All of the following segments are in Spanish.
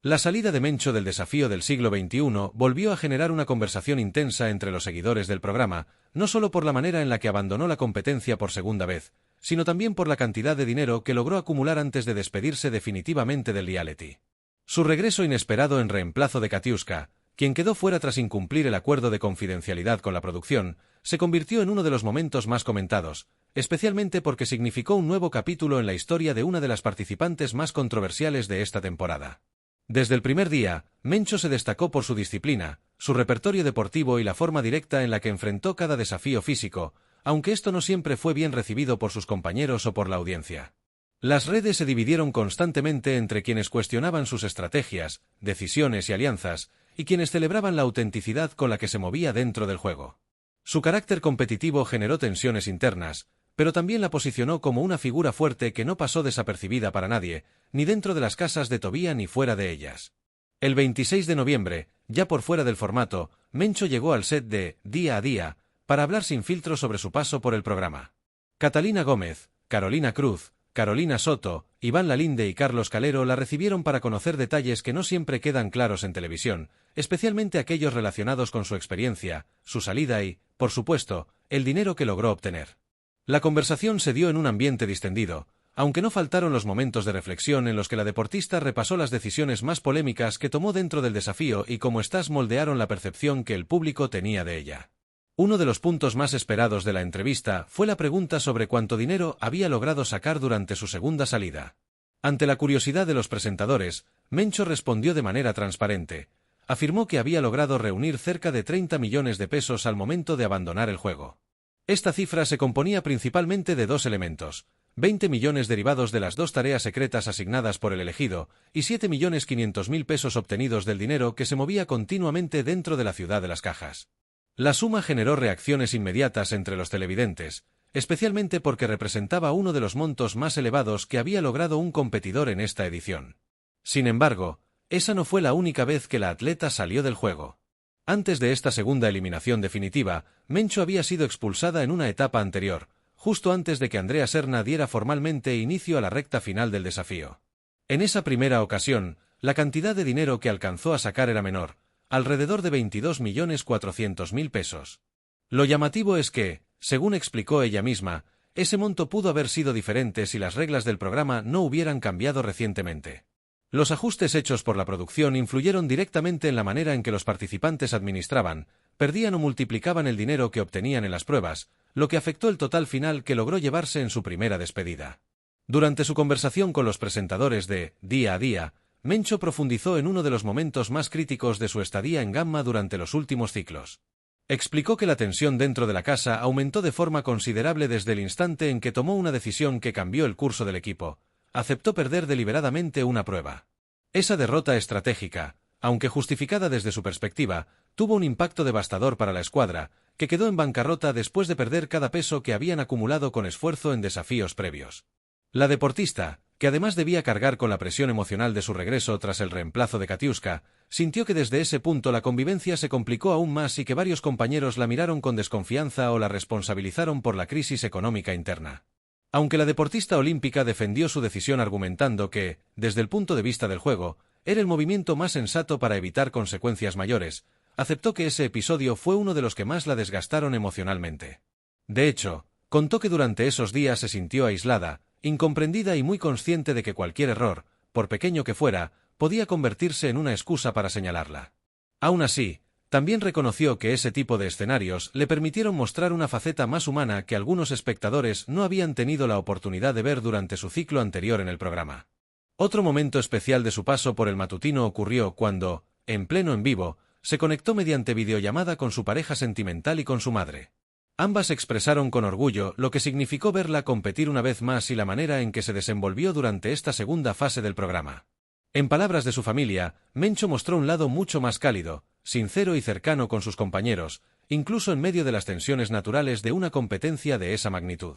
La salida de Mencho del desafío del siglo XXI volvió a generar una conversación intensa entre los seguidores del programa, no solo por la manera en la que abandonó la competencia por segunda vez, sino también por la cantidad de dinero que logró acumular antes de despedirse definitivamente del reality. Su regreso inesperado en reemplazo de Katiuska, quien quedó fuera tras incumplir el acuerdo de confidencialidad con la producción, se convirtió en uno de los momentos más comentados, especialmente porque significó un nuevo capítulo en la historia de una de las participantes más controversiales de esta temporada. Desde el primer día, Mencho se destacó por su disciplina, su repertorio deportivo y la forma directa en la que enfrentó cada desafío físico, aunque esto no siempre fue bien recibido por sus compañeros o por la audiencia. Las redes se dividieron constantemente entre quienes cuestionaban sus estrategias, decisiones y alianzas, y quienes celebraban la autenticidad con la que se movía dentro del juego. Su carácter competitivo generó tensiones internas, pero también la posicionó como una figura fuerte que no pasó desapercibida para nadie, ni dentro de las casas de Tobía ni fuera de ellas. El 26 de noviembre, ya por fuera del formato, Mencho llegó al set de Día a Día para hablar sin filtro sobre su paso por el programa. Catalina Gómez, Carolina Cruz, Carolina Soto, Iván Lalinde y Carlos Calero la recibieron para conocer detalles que no siempre quedan claros en televisión, especialmente aquellos relacionados con su experiencia, su salida y, por supuesto, el dinero que logró obtener. La conversación se dio en un ambiente distendido, aunque no faltaron los momentos de reflexión en los que la deportista repasó las decisiones más polémicas que tomó dentro del desafío y cómo éstas moldearon la percepción que el público tenía de ella. Uno de los puntos más esperados de la entrevista fue la pregunta sobre cuánto dinero había logrado sacar durante su segunda salida. Ante la curiosidad de los presentadores, Mencho respondió de manera transparente. Afirmó que había logrado reunir cerca de 30 millones de pesos al momento de abandonar el juego. Esta cifra se componía principalmente de dos elementos: 20 millones derivados de las dos tareas secretas asignadas por el elegido y 7.500.000 pesos obtenidos del dinero que se movía continuamente dentro de la ciudad de las cajas. La suma generó reacciones inmediatas entre los televidentes, especialmente porque representaba uno de los montos más elevados que había logrado un competidor en esta edición. Sin embargo, esa no fue la única vez que la atleta salió del juego. Antes de esta segunda eliminación definitiva, Mencho había sido expulsada en una etapa anterior, justo antes de que Andrea Serna diera formalmente inicio a la recta final del desafío. En esa primera ocasión, la cantidad de dinero que alcanzó a sacar era menor, alrededor de 22.400.000 pesos. Lo llamativo es que, según explicó ella misma, ese monto pudo haber sido diferente si las reglas del programa no hubieran cambiado recientemente. Los ajustes hechos por la producción influyeron directamente en la manera en que los participantes administraban, perdían o multiplicaban el dinero que obtenían en las pruebas, lo que afectó el total final que logró llevarse en su primera despedida. Durante su conversación con los presentadores de Día a Día, Mencho profundizó en uno de los momentos más críticos de su estadía en Gamma durante los últimos ciclos. Explicó que la tensión dentro de la casa aumentó de forma considerable desde el instante en que tomó una decisión que cambió el curso del equipo: aceptó perder deliberadamente una prueba. Esa derrota estratégica, aunque justificada desde su perspectiva, tuvo un impacto devastador para la escuadra, que quedó en bancarrota después de perder cada peso que habían acumulado con esfuerzo en desafíos previos. La deportista, que además debía cargar con la presión emocional de su regreso tras el reemplazo de Katiuska, sintió que desde ese punto la convivencia se complicó aún más y que varios compañeros la miraron con desconfianza o la responsabilizaron por la crisis económica interna. Aunque la deportista olímpica defendió su decisión argumentando que, desde el punto de vista del juego, era el movimiento más sensato para evitar consecuencias mayores, aceptó que ese episodio fue uno de los que más la desgastaron emocionalmente. De hecho, contó que durante esos días se sintió aislada, incomprendida y muy consciente de que cualquier error, por pequeño que fuera, podía convertirse en una excusa para señalarla. Aún así, también reconoció que ese tipo de escenarios le permitieron mostrar una faceta más humana que algunos espectadores no habían tenido la oportunidad de ver durante su ciclo anterior en el programa. Otro momento especial de su paso por el matutino ocurrió cuando, en pleno en vivo, se conectó mediante videollamada con su pareja sentimental y con su madre. Ambas expresaron con orgullo lo que significó verla competir una vez más y la manera en que se desenvolvió durante esta segunda fase del programa. En palabras de su familia, Mencho mostró un lado mucho más cálido, sincero y cercano con sus compañeros, incluso en medio de las tensiones naturales de una competencia de esa magnitud.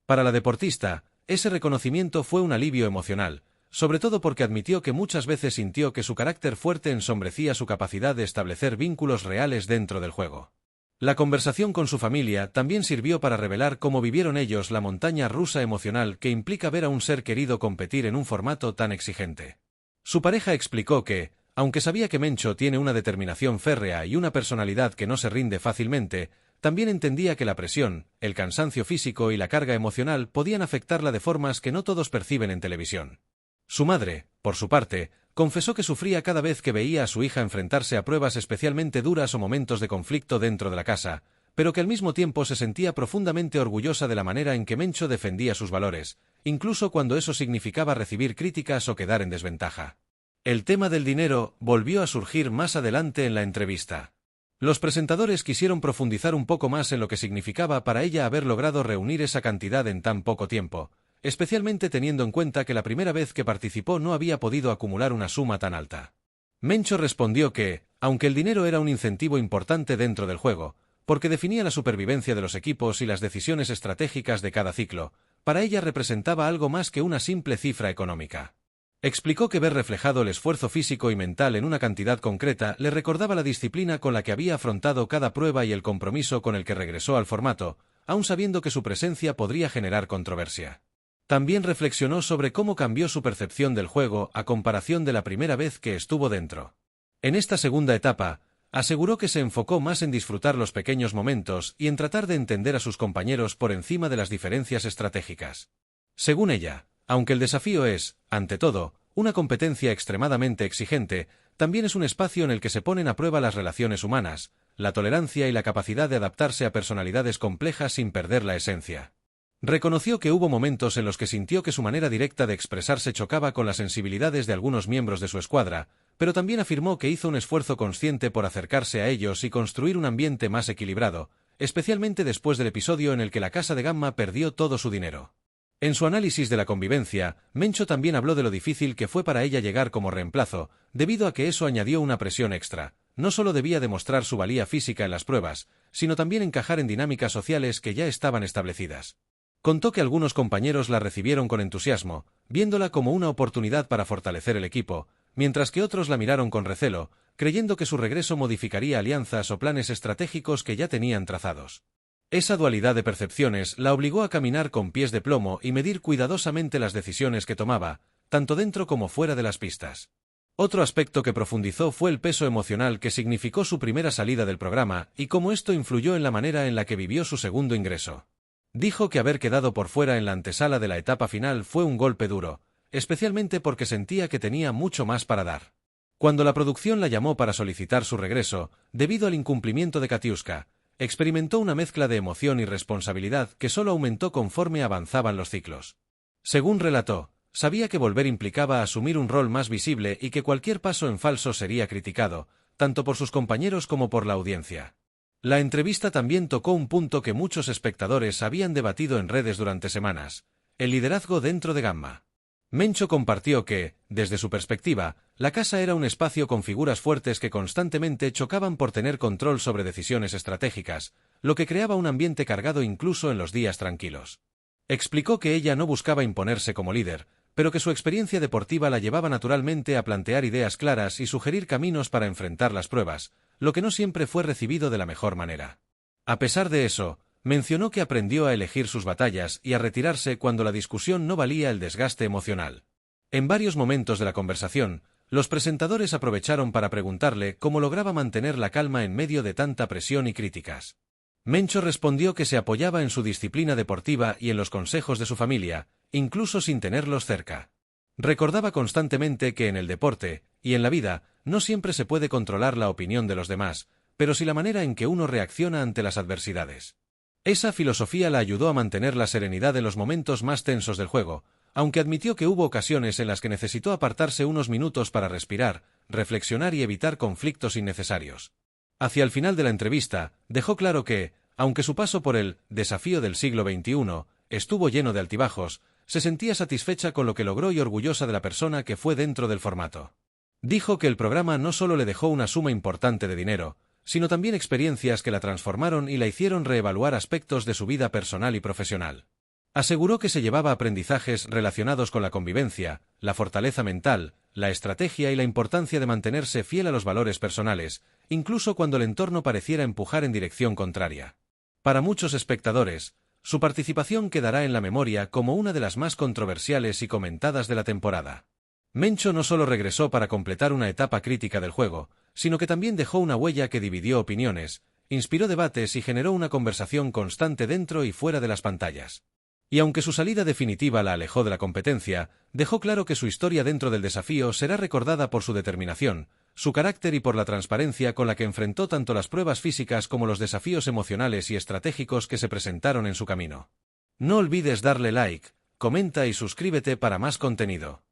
Para la deportista, ese reconocimiento fue un alivio emocional, sobre todo porque admitió que muchas veces sintió que su carácter fuerte ensombrecía su capacidad de establecer vínculos reales dentro del juego. La conversación con su familia también sirvió para revelar cómo vivieron ellos la montaña rusa emocional que implica ver a un ser querido competir en un formato tan exigente. Su pareja explicó que, aunque sabía que Mencho tiene una determinación férrea y una personalidad que no se rinde fácilmente, también entendía que la presión, el cansancio físico y la carga emocional podían afectarla de formas que no todos perciben en televisión. Su madre, por su parte, confesó que sufría cada vez que veía a su hija enfrentarse a pruebas especialmente duras o momentos de conflicto dentro de la casa, pero que al mismo tiempo se sentía profundamente orgullosa de la manera en que Mencho defendía sus valores, incluso cuando eso significaba recibir críticas o quedar en desventaja. El tema del dinero volvió a surgir más adelante en la entrevista. Los presentadores quisieron profundizar un poco más en lo que significaba para ella haber logrado reunir esa cantidad en tan poco tiempo, especialmente teniendo en cuenta que la primera vez que participó no había podido acumular una suma tan alta. Mencho respondió que, aunque el dinero era un incentivo importante dentro del juego, porque definía la supervivencia de los equipos y las decisiones estratégicas de cada ciclo, para ella representaba algo más que una simple cifra económica. Explicó que ver reflejado el esfuerzo físico y mental en una cantidad concreta le recordaba la disciplina con la que había afrontado cada prueba y el compromiso con el que regresó al formato, aun sabiendo que su presencia podría generar controversia. También reflexionó sobre cómo cambió su percepción del juego a comparación de la primera vez que estuvo dentro. En esta segunda etapa, aseguró que se enfocó más en disfrutar los pequeños momentos y en tratar de entender a sus compañeros por encima de las diferencias estratégicas. Según ella, aunque el desafío es, ante todo, una competencia extremadamente exigente, también es un espacio en el que se ponen a prueba las relaciones humanas, la tolerancia y la capacidad de adaptarse a personalidades complejas sin perder la esencia. Reconoció que hubo momentos en los que sintió que su manera directa de expresarse chocaba con las sensibilidades de algunos miembros de su escuadra, pero también afirmó que hizo un esfuerzo consciente por acercarse a ellos y construir un ambiente más equilibrado, especialmente después del episodio en el que la Casa de Gamma perdió todo su dinero. En su análisis de la convivencia, Mencho también habló de lo difícil que fue para ella llegar como reemplazo, debido a que eso añadió una presión extra. No solo debía demostrar su valía física en las pruebas, sino también encajar en dinámicas sociales que ya estaban establecidas. Contó que algunos compañeros la recibieron con entusiasmo, viéndola como una oportunidad para fortalecer el equipo, mientras que otros la miraron con recelo, creyendo que su regreso modificaría alianzas o planes estratégicos que ya tenían trazados. Esa dualidad de percepciones la obligó a caminar con pies de plomo y medir cuidadosamente las decisiones que tomaba, tanto dentro como fuera de las pistas. Otro aspecto que profundizó fue el peso emocional que significó su primera salida del programa y cómo esto influyó en la manera en la que vivió su segundo ingreso. Dijo que haber quedado por fuera en la antesala de la etapa final fue un golpe duro, especialmente porque sentía que tenía mucho más para dar. Cuando la producción la llamó para solicitar su regreso, debido al incumplimiento de Katiuska, experimentó una mezcla de emoción y responsabilidad que solo aumentó conforme avanzaban los ciclos. Según relató, sabía que volver implicaba asumir un rol más visible y que cualquier paso en falso sería criticado, tanto por sus compañeros como por la audiencia. La entrevista también tocó un punto que muchos espectadores habían debatido en redes durante semanas: el liderazgo dentro de Gamma. Mencho compartió que, desde su perspectiva, la casa era un espacio con figuras fuertes que constantemente chocaban por tener control sobre decisiones estratégicas, lo que creaba un ambiente cargado incluso en los días tranquilos. Explicó que ella no buscaba imponerse como líder, pero que su experiencia deportiva la llevaba naturalmente a plantear ideas claras y sugerir caminos para enfrentar las pruebas, lo que no siempre fue recibido de la mejor manera. A pesar de eso, mencionó que aprendió a elegir sus batallas y a retirarse cuando la discusión no valía el desgaste emocional. En varios momentos de la conversación, los presentadores aprovecharon para preguntarle cómo lograba mantener la calma en medio de tanta presión y críticas. Mencho respondió que se apoyaba en su disciplina deportiva y en los consejos de su familia, incluso sin tenerlos cerca. Recordaba constantemente que en el deporte, y en la vida, no siempre se puede controlar la opinión de los demás, pero sí la manera en que uno reacciona ante las adversidades. Esa filosofía la ayudó a mantener la serenidad en los momentos más tensos del juego, aunque admitió que hubo ocasiones en las que necesitó apartarse unos minutos para respirar, reflexionar y evitar conflictos innecesarios. Hacia el final de la entrevista, dejó claro que, aunque su paso por el desafío del siglo XXI estuvo lleno de altibajos, se sentía satisfecha con lo que logró y orgullosa de la persona que fue dentro del formato. Dijo que el programa no solo le dejó una suma importante de dinero, sino también experiencias que la transformaron y la hicieron reevaluar aspectos de su vida personal y profesional. Aseguró que se llevaba aprendizajes relacionados con la convivencia, la fortaleza mental, la estrategia y la importancia de mantenerse fiel a los valores personales, incluso cuando el entorno pareciera empujar en dirección contraria. Para muchos espectadores, su participación quedará en la memoria como una de las más controversiales y comentadas de la temporada. Mencho no solo regresó para completar una etapa crítica del juego, sino que también dejó una huella que dividió opiniones, inspiró debates y generó una conversación constante dentro y fuera de las pantallas. Y aunque su salida definitiva la alejó de la competencia, dejó claro que su historia dentro del desafío será recordada por su determinación, su carácter y por la transparencia con la que enfrentó tanto las pruebas físicas como los desafíos emocionales y estratégicos que se presentaron en su camino. No olvides darle like, comenta y suscríbete para más contenido.